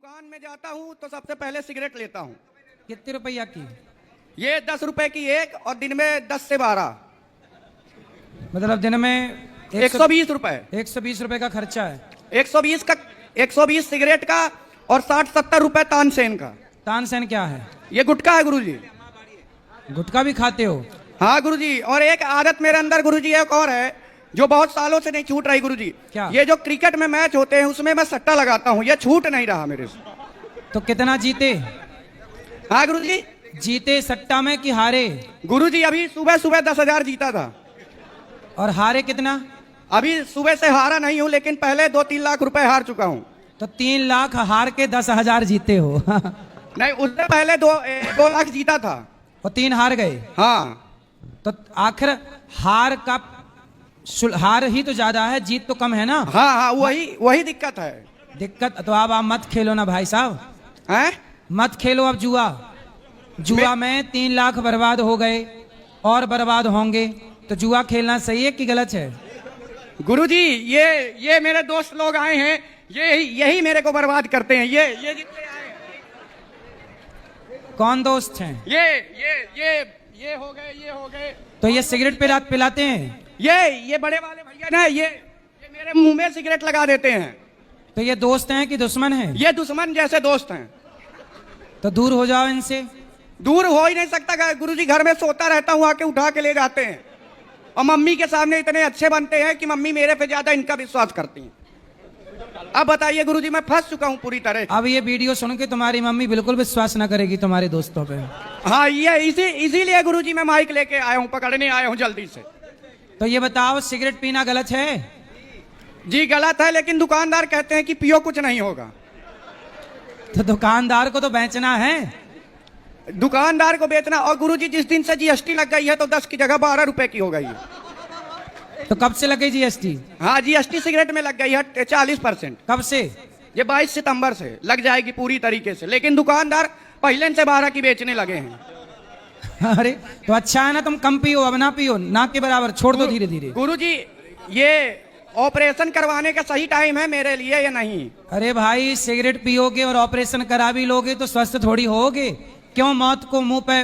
दुकान में जाता हूँ तो सबसे पहले सिगरेट लेता हूँ। कितने रुपया की? ये 10 रुपए की एक, और दिन में 10 से 12। मतलब दिन में 120 रुपए। 120 रुपए का खर्चा है। 120 सिगरेट का और 60-70 रुपए तानसेन का। तानसेन क्या है? ये गुटखा है गुरुजी। गुटखा भी खाते हो? हाँ गुरुजी, और एक आदत मेरे अंदर गुरुजी एक और है जो बहुत सालों से नहीं छूट रही गुरुजी। क्या? ये जो क्रिकेट में मैच होते हैं उसमें मैं सट्टा लगाता हूँ, ये छूट नहीं रहा मेरे से। तो कितना जीते? हाँ गुरुजी। जीते सट्टा में कि हारे? गुरुजी अभी सुबह सुबह 10,000 जीता था। और हारे कितना? अभी सुबह से हारा नहीं हूँ, लेकिन पहले 2-3 लाख रुपए हार चुका हूँ। तो 3 लाख हार के 10,000 जीते हो। नहीं, उससे पहले 2 लाख जीता था। और 3 हार गए। हाँ, तो आखिर हार ही तो ज्यादा है, जीत तो कम है ना। हाँ हाँ, वही दिक्कत है। दिक्कत तो अब आप मत खेलो ना भाई साहब, हैं? मत खेलो अब जुआ में 3 लाख बर्बाद हो गए और बर्बाद होंगे। तो जुआ खेलना सही है कि गलत है? गुरुजी ये मेरे दोस्त लोग आए हैं, यही मेरे को बर्बाद करते हैं। ये जितने आए हैं। कौन दोस्त हैं? ये हो गए, ये हो गए। तो ये सिगरेट पिलाते हैं? ये बड़े वाले भैया ना, ये मेरे मुंह में सिगरेट लगा देते हैं। तो ये दोस्त हैं कि दुश्मन हैं? ये दुश्मन जैसे दोस्त हैं। तो दूर हो जाओ इनसे। दूर हो ही नहीं सकता गुरुजी, घर में सोता रहता हूँ, आके उठा के ले जाते हैं। और मम्मी के सामने इतने अच्छे बनते हैं कि मम्मी मेरे पे ज्यादा इनका विश्वास करती हैं। अब बताइए गुरुजी, मैं फंस चुका हूँ पूरी तरह। अब ये वीडियो सुन के तुम्हारी मम्मी बिल्कुल विश्वास ना करेगी तुम्हारे दोस्तों पे। हाँ, ये इसीलिए गुरुजी मैं माइक लेके आया हूँ, पकड़ने आया हूँ जल्दी से। तो ये बताओ, सिगरेट पीना गलत है? जी गलत है, लेकिन दुकानदार कहते हैं कि पियो कुछ नहीं होगा। तो दुकानदार को तो बेचना है। दुकानदार को बेचना। और गुरुजी जिस दिन से जीएसटी लग गई है तो 10 की जगह 12 रुपए की हो गई है। तो कब से लग गई जीएसटी? हाँ, जीएसटी सिगरेट में लग गई है 40%। कब से? ये 22 सितंबर से लग जाएगी पूरी तरीके से, लेकिन दुकानदार पहले से 12 की बेचने लगे हैं। अरे तो अच्छा है ना, तुम कम पियो, अब ना पियो, ना के बराबर छोड़ दो धीरे धीरे। गुरुजी ये ऑपरेशन करवाने का सही टाइम है मेरे लिए या नहीं? अरे भाई, सिगरेट पियोगे और ऑपरेशन करा भी लोगे तो स्वस्थ थोड़ी होगे। क्यों मौत को मुंह पे,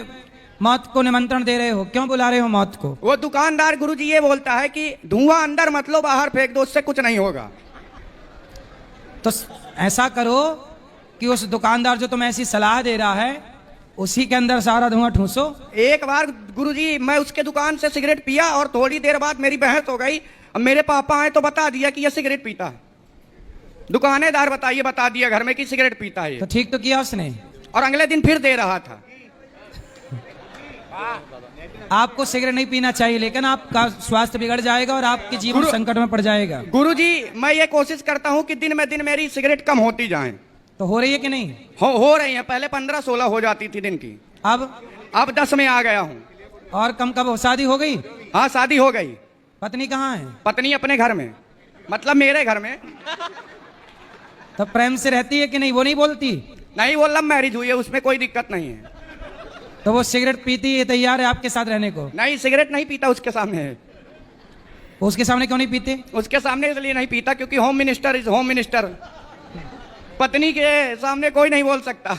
मौत को निमंत्रण दे रहे हो? क्यों बुला रहे हो मौत को? वो दुकानदार गुरुजी ये बोलता है कि धुआं अंदर मत लो, बाहर फेंक दो, उससे कुछ नहीं होगा। तो ऐसा करो कि उस दुकानदार जो तुम्हें ऐसी सलाह दे रहा है उसी के अंदर सारा धुआं ठूसो। एक बार गुरुजी मैं उसके दुकान से सिगरेट पिया और थोड़ी देर बाद मेरी बहस हो गई। अब मेरे पापा आए तो बता दिया कि ये सिगरेट पीता है। दुकानेदार बता दिया घर में कि सिगरेट पीता है। तो ठीक तो किया उसने, और अगले दिन फिर दे रहा था। आपको सिगरेट नहीं पीना चाहिए, लेकिन आपका स्वास्थ्य बिगड़ जाएगा और आपके जीवन संकट में पड़ जाएगा। गुरुजी मैं ये कोशिश करता हूँ कि दिन में दिन मेरी सिगरेट कम होती जाए। तो हो रही है कि नहीं? हो रही है। पहले 15-16 हो जाती थी दिन की, अब 10 में आ गया हूँ। और कम कब? शादी हो गई? हाँ, शादी हो गई। पत्नी कहाँ है? पत्नी अपने घर में, मतलब मेरे घर में। तो प्रेम से रहती है कि नहीं? वो नहीं बोलती? नहीं, वो लव मैरिज हुई है, उसमें कोई दिक्कत नहीं है। तो वो सिगरेट पीती है, तैयार है आपके साथ रहने को? नहीं, सिगरेट नहीं पीता उसके सामने है। उसके सामने क्यों नहीं पीते? उसके सामने इसलिए नहीं पीता क्योंकि home minister is home minister. पत्नी के सामने कोई नहीं बोल सकता।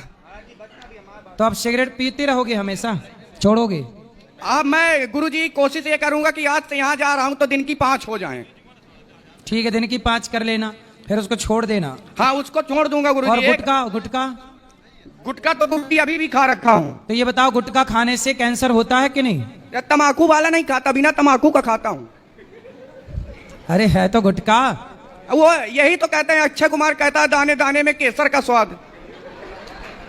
तो आप सिगरेट पीते रहोगे हमेशा, छोड़ोगे? अब मैं गुरुजी कोशिश ये करूंगा कि आज से यहाँ जा रहा हूँ तो दिन की 5 हो जाएं। ठीक है, दिन की 5 कर लेना, फिर उसको छोड़ देना। हाँ, उसको छोड़ दूंगा गुरुजी। और गुटखा तो गुटकी अभी भी खा रखा हूँ। तो ये बताओ, गुटखा खाने से कैंसर होता है कि नहीं? तम्बाकू वाला नहीं खाता, बिना तम्बाकू का खाता हूँ। अरे है तो गुटखा। वो यही तो कहते हैं, अक्षय कुमार कहता है दाने दाने में केसर का स्वाद।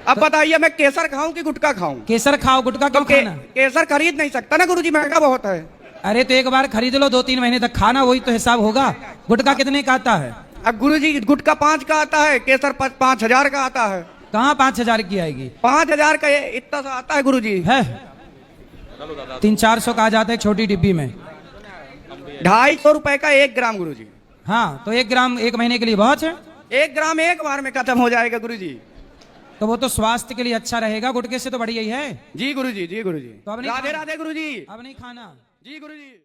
अब बताइए मैं केसर खाऊं कि गुटखा खाऊं? केसर खाओ, गुटखा क्यों खाना? केसर खरीद नहीं सकता ना गुरुजी, महंगा बहुत है। अरे तो एक बार खरीद लो, 2-3 महीने तक खाना, वही तो हिसाब होगा। गुटखा कितने का आता है? अब गुरुजी गुटखा 5 का आता है, केसर 5,000 का आता है। कहाँ 5,000 की आएगी? 5,000 का इतना सा आता है गुरुजी। है 300-400 का आ जाता है छोटी डिब्बी में। 250 रुपए का 1 ग्राम गुरुजी। हाँ, तो 1 ग्राम 1 महीने के लिए बहुत है। 1 ग्राम एक बार में खत्म हो जाएगा गुरुजी। तो वो तो स्वास्थ्य के लिए अच्छा रहेगा, गुटखे से तो बढ़िया ही है। जी गुरुजी, जी गुरुजी। तो अब राधे राधे गुरुजी। अब नहीं खाना। जी गुरुजी।